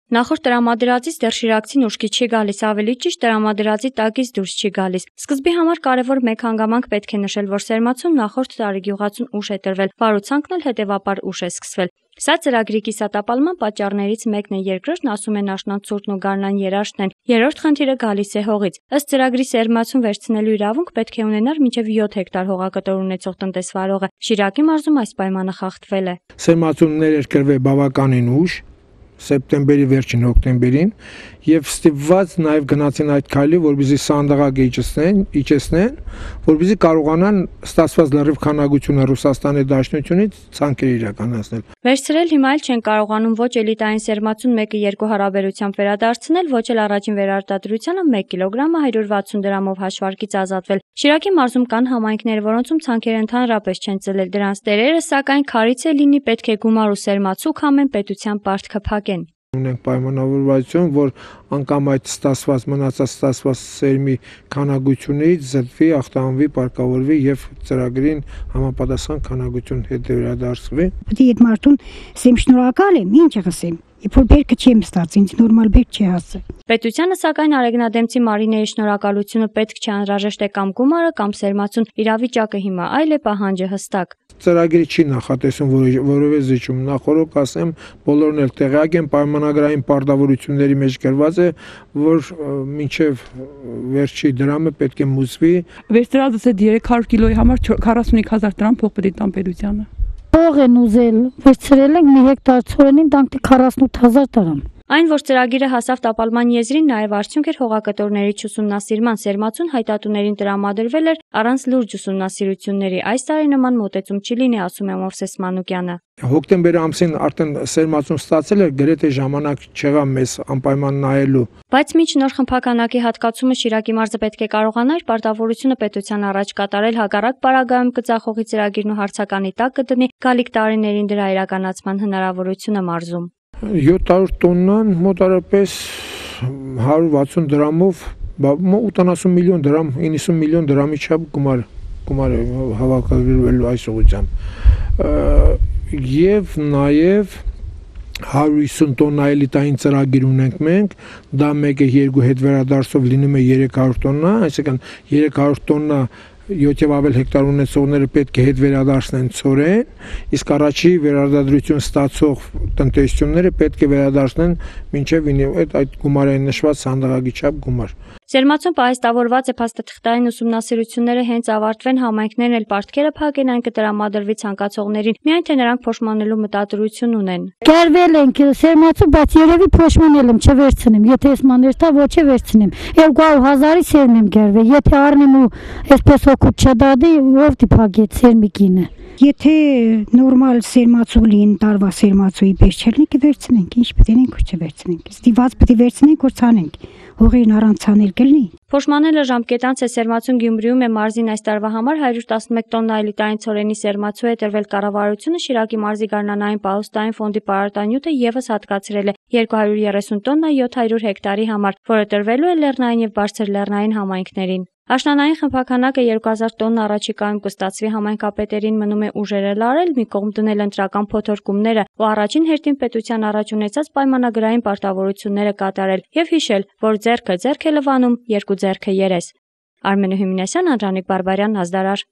Նախորդ տրամադրածից դեռ շիրակցին ուշքի չի գալիս, ավելի ճիշտ տրամադրածի տակից դուրս չի գալիս։ Սկզբի համար կարևոր մեկ հանգամանք պետք է նշել, որ սերմացուն նախորդ տարի գյուղացուն ուշ է տրվել, վարուցանքն էլ հետևաբար ուշ է սկսվել։ Սա ծրագրի կիսատապալման պատճառներից մեկն է, երկրորդն ասում են աշնանցուրտն ու գարնան երաշտն են, երրորդ խնդիրը գալիս է հողից։ Ըստ ծրագրի սերմացուն վերցնելու իրավունք պետք է ունենար մինչև 7 հեկտար հողակտոր ունեցող տնտեսվարողը։ Շիրակի մարզում այս պայմանը խախտվել է։ Սերմացուններ երկրվել բավականին ուշ, սեպտեմբերի վերջին հոկտեմբերին եւ ստիպված նաեւ գնացին այդ քայլի, որպեսզի սանդղակ իջեցնեն, որպեսզի կարողանան ստացված լրիվ քանակությունը Ռուսաստանի Դաշնությունից ցանկեր իրականացնել։ Վերցրել հիմա էլ չեն կարողանում ոչ էլիտային սերմացուն 1-2 հարաբերությամբ վերադարձնել, ոչ էլ առաջին վերարտադրությանը 1 կիլոգրամը 160 դրամով հաշվարկից ազատվել։ Շիրակի մարզում կան համայնքներ, որոնցում ցանկերը ընդհանրապես չեն ծլել դրանց տերերը, սակայն քարից է լինի պետք է գումար ու սերմացու քամեն պետության պարտքը փակեն։ Ունենք պայմանավորվածություն, որ անգամ այդ մնացած սերմի քանակությունից զտվի, ախտանվի, պարկավորվի եւ ծրագրին համապատասխան քանակություն հետ վերադարձվի։ Պետք է այդ մարդուն սեմ շնորհակալ եմ, ինչ ասեմ։ Իբր բերքը չեմ ստաց, ինձ նորմալ բերք չի հասել։ Պետությանը սակայն Արեգնադեմցի Մարինեի շնորհակալությունը պետք չէ, անհրաժեշտ է կամ գումարը, կամ սերմացուն։ Իրավիճակը հիմա այլ է, պահանջը հստակ։ Ծրագրի չի նախատեսում որևէ զիջում, նախորդ ասեմ, բոլորն էլ տեղյակ են, պայմանագրային պարտավորությունների մեջ գրված է, որ մինչև վերջի դրամը պետք է մուծվի։ Վերցրած այդ 300 կիլոյի համար 45000 դրամ փող պետք է տան պետությանը։ Փող են ուզել, վերցրել ենք մի հեկտար ցորենին տանք 48000 դրամ։ Այն, որ ծրագիրը հասավ տապալման եզրին, նաև արդյունք էր հողակտորների ուսումնասիրման, սերմացուն հայտատուներին տրամադրվել էր առանց լուրջ ուսումնասիրությունների։ Այս տարի նման մոտեցում չի լինի, ասում է Մովսես Մանուկյանը։ Հոկտեմբերի ամսին արդեն սերմացուն ստացել էր, գրեթե ժամանակ չեղավ մեզ անպայման նայելու։ Բայց մինչ նոր խմբականակի հատկացումը Շիրակի մարզը պետք է կարողանա իր պարտավորությունը պետության առաջ կատարել, հակառակ պարագայում կծախողի ծրագիրն ու հարցականի տակ կդնի գալիք տարիներին դրա իրականացման հնարավորությունը մարզում։ 700 տոննան մոտարապես 160 դրամով 80 միլիոն դրամ, 90 միլիոն դրամի չափ գումար հավաքագրվելու այս ուղղությամբ։ Եվ նաև 150 տոննա էլիտային ծրագիր ունենք մենք, դա մեկը 2 հետ վերադարձով լինում է 300 տոննա, այսինքն 300 տոննա 7 եւ ավել հեկտար ունեցողները պետք է հետ վերադարձնեն ցորեն, իսկ առաջի վերադադրություն ստացող տնտեսությունները պետք է վերադարձնեն մինչև այդ գումարային նշված սանդղակի չափ գումար։ Սերմացուն պահեստավորված է փաստաթղթային ուսումնասիրությունները հենց ավարտվեն, համայնքներն էլ պարտքերը փակեն, այն կտրամադրվի ցանկացողներին, միայն թե նրանք փոշմանելու մտադրություն ունեն։ Գերվել ենք սերմացու, բայց երևի փոշմանել եմ, չվերցնեմ, եթե ես մաներտա ոչ է վերցնեմ։ 200,000-ի սերմ եմ գերվել, եթե առնեմ ու այսպես օգուտ չդադի, ով դիփագեց սերմիկինը։ Եթե նորմալ սերմացու լինի, տարվա սերմացուի պես չլինի, կվերցնենք, ինչ պետք է ենք ու չվերցնենք։ Ստիված պետք է վերցնենք, որ ցանենք։ Հողին առանց ցանել կլինի։ Փոշմանելը ժամկետանց է սերմացուն Գյումրիում է մարզին այս տարվա համար 111 տոննա էլիտային ցորենի սերմացու է տրվել կառավարությունը Շիրակի մարզի գարնանային պահոստային ֆոնդի պարարտանյութը եւս հատկացրել է 230 տոննա 700 հեկտարի համար, որը տրվելու է լեռնային եւ բարձր լեռնային համայնքներին։ Աշնանային խմբականակը 2000 տոննա առաջիկայում կստացվի, համայնքապետերին մնում է ուժերը լարել, մի կողմ դնել ընտրական փոթորկումները ու առաջին հերթին պետության առաջ ունեցած պայմանագրային պարտավորությունները կատարել եւ հիշել, որ ձեռքը ձեռք է լվանում, երկու ձեռքը երես։ Արմենը Հյումնեսյան, Անդրանիկ Բարբարյան, Ազդարար։